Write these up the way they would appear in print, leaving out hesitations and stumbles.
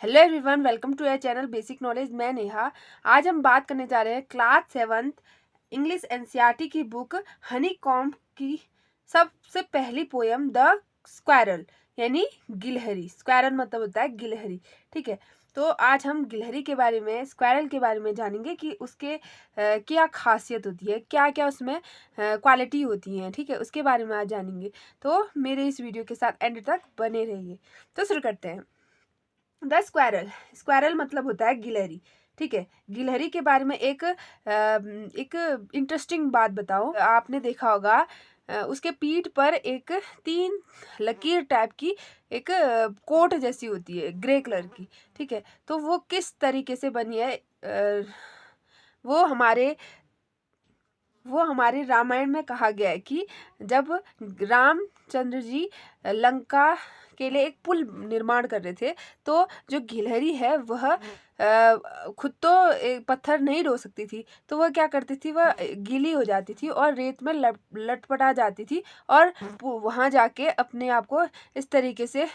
Hello everyone, welcome to your channel basic knowledge. मैं नेहा। आज हम बात करने जा रहे हैं क्लास 7th इंग्लिश एनसीईआरटी की बुक हनी कॉम्ब की सबसे पहली पोयम द स्क्वायरल, यानी गिलहरी। स्क्वायरल मतलब होता है गिलहरी, ठीक है। तो आज हम गिलहरी के बारे में, स्क्वायरल के बारे में जानेंगे कि उसके क्या खासियत होती है, क्या क्या उसमें क्वालिटी होती हैं, ठीक है। उसके बारे में आज जानेंगे, तो मेरे इस वीडियो के साथ एंड तक बने रहिए। तो शुरू करते हैं। द स्क्वायरल, स्क्वायरल मतलब होता है गिलहरी, ठीक है। गिलहरी के बारे में एक इंटरेस्टिंग बात बताओ। आपने देखा होगा उसके पीठ पर एक 3 लकीर टाइप की एक कोट जैसी होती है, ग्रे कलर की, ठीक है। तो वो किस तरीके से बनी है? वो हमारे वो हमारे रामायण में कहा गया है कि जब रामचंद्र जी लंका के लिए एक पुल निर्माण कर रहे थे, तो जो गिलहरी है वह खुद तो एक पत्थर नहीं ढो सकती थी, तो वह क्या करती थी, वह गीली हो जाती थी और रेत में लटपटा जाती थी और वहां जाके अपने आप को इस तरीके से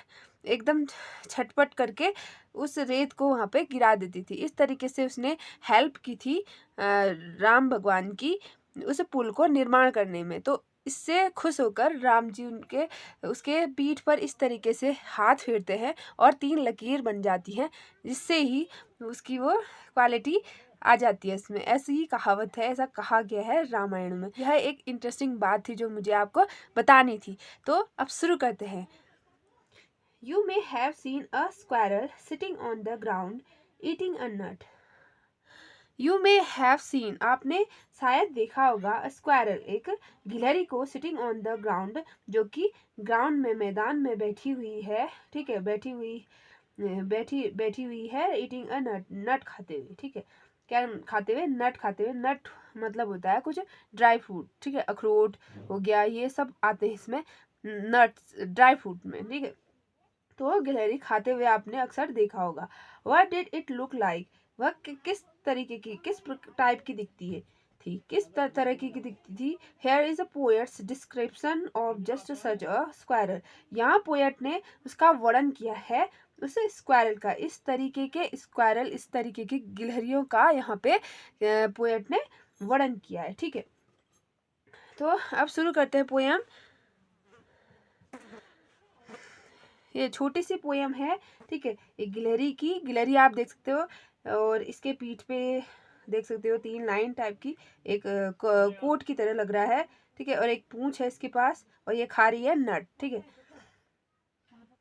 एकदम छटपट करके उस रेत को वहां पे गिरा देती थी। इस तरीके से उसने हेल्प की थी राम भगवान की उस पुल को निर्माण करने में। तो इससे खुश होकर राम जी उसके पीठ पर इस तरीके से हाथ फेरते हैं और 3 लकीर बन जाती हैं, जिससे ही उसकी वो क्वालिटी आ जाती है। इसमें ऐसी ही कहावत है, ऐसा कहा गया है रामायण में। यह एक इंटरेस्टिंग बात थी जो मुझे आपको बतानी थी। तो अब शुरू करते हैं। You may have seen a squirrel sitting on the ground eating a nut. You may have seen, आपने शायद देखा होगा, स्क्वायरल, एक गिलहरी को, सिटिंग ऑन द ग्राउंड, जो कि ग्राउंड में, मैदान में बैठी हुई है, ठीक है। बैठी हुई है, ईटिंग अ नट, नट खाते हुए, ठीक है। क्या खाते हुए? नट खाते हुए। नट मतलब होता है कुछ ड्राई फ्रूट, ठीक है। अखरोट हो गया, ये सब आते हैं इसमें, नट्स ड्राई फ्रूट में, ठीक है। तो गिलहरी खाते हुए आपने अक्सर देखा होगा। What did it look like, वह किस तरीके की, किस टाइप की दिखती है थी, किस तरह की दिखती थी। Here is a poets description of just such a squirrel, यहाँ पोएट ने उसका वर्णन किया है उस स्क्वायरल का, इस तरीके के स्क्वायरल, इस तरीके की गिलहरियों का यहाँ पे पोएट ने वर्णन किया है, ठीक है। तो अब शुरू करते हैं पोयम। ये छोटी सी पोयम है, ठीक है। एक गिलहरी की, गिलहरी आप देख सकते हो, और इसके पीठ पे देख सकते हो 3 लाइन टाइप की, एक कोट की तरह लग रहा है, ठीक है। और एक पूंछ है इसके पास, और ये खा रही है नट, ठीक है।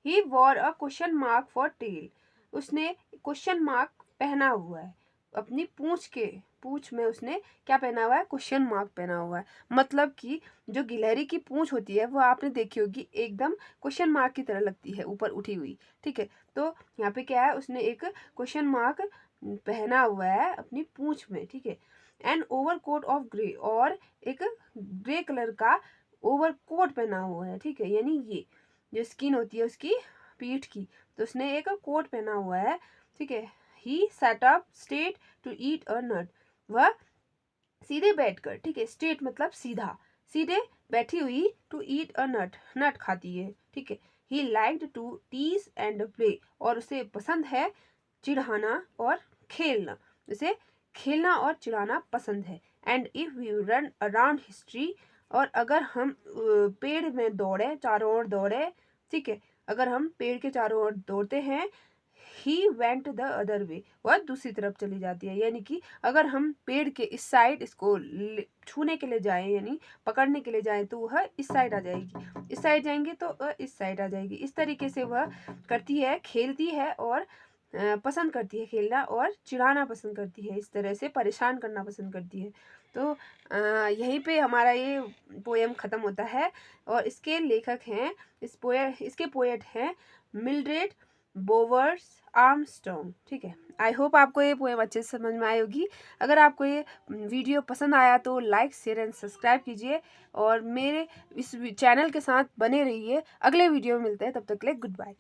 He wore a question mark for tail, उसने क्वेश्चन मार्क पहना हुआ है अपनी पूंछ में, उसने क्या पहना हुआ है? क्वेश्चन मार्क पहना हुआ है। मतलब कि जो गिलहरी की पूंछ होती है वो आपने देखी होगी, एकदम क्वेश्चन मार्क की तरह लगती है, ऊपर उठी हुई, ठीक है। तो यहाँ पे क्या है, उसने एक क्वेश्चन मार्क पहना हुआ है अपनी पूंछ में, ठीक है। And overcoat of grey, और एक ग्रे कलर का ओवर कोट पहना हुआ है, ठीक है। यानी ये जो स्किन होती है उसकी पीठ की, तो उसने एक कोट पहना हुआ है, ठीक है। He sat up straight to eat a nut, वह सीधे बैठकर, ठीक है, स्टेट मतलब सीधा, सीधे बैठी हुई, टू ईट अ नट, नट खाती है, ठीक है। He liked to tease and play, और उसे पसंद है चिढ़ाना और खेलना, उसे खेलना और चिढ़ाना पसंद है। And if you run around history, और अगर हम पेड़ में दौड़े, चारों ओर दौड़े, ठीक है, अगर हम पेड़ के चारों ओर दौड़ते हैं, he went the other way, वह दूसरी तरफ चली जाती है। यानी कि अगर हम पेड़ के इस साइड इसको छूने के लिए जाएं, यानी पकड़ने के लिए जाएं, तो वह इस साइड आ जाएगी, इस साइड जाएंगे तो वह इस साइड आ जाएगी। इस तरीके से वह करती है, खेलती है, और पसंद करती है खेलना, और चिढ़ाना पसंद करती है, इस तरह से परेशान करना पसंद करती है। तो यहीं पे हमारा ये पोएम ख़त्म होता है। और इसके लेखक हैं, इसके पोएट हैं मिल्ड्रेड बोवर्स आर्मस्ट्रॉन्ग, ठीक है। आई होप आपको ये पोएम अच्छे से समझ में आई होगी। अगर आपको ये वीडियो पसंद आया तो लाइक, शेयर एंड सब्सक्राइब कीजिए, और मेरे इस चैनल के साथ बने रहिए। अगले वीडियो में मिलते हैं, तब तक के लिए गुड बाय।